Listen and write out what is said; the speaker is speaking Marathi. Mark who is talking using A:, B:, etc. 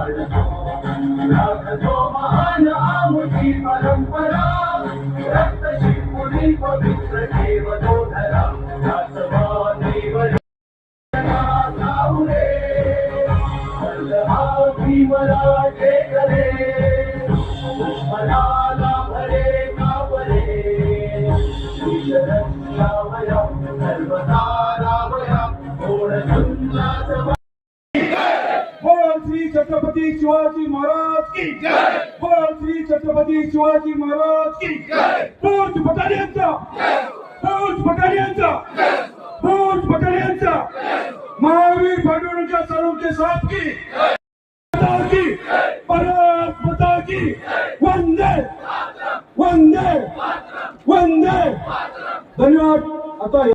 A: राखतो महान आमची परंपरा रक्त शिपुरी पवित्र ठेवतो धरा दासवा देव जाऊ रे हा भीमराजे करे मनाला भरे कावरे ईश्वरक्षावया सर्वदा रावया ओढ सुंदर
B: बोल श्री छत्रपती शिवाजी महाराज की जय। बोल श्री छत्रपती शिवाजी महाराज की जय। फौज बटालियनचा फौज बटालियनचा फौज बटालियनचा महावीर पांडुरंग साळुंखे साहब की भारत माता की वंदे वंदे वंदे। धन्यवाद। आता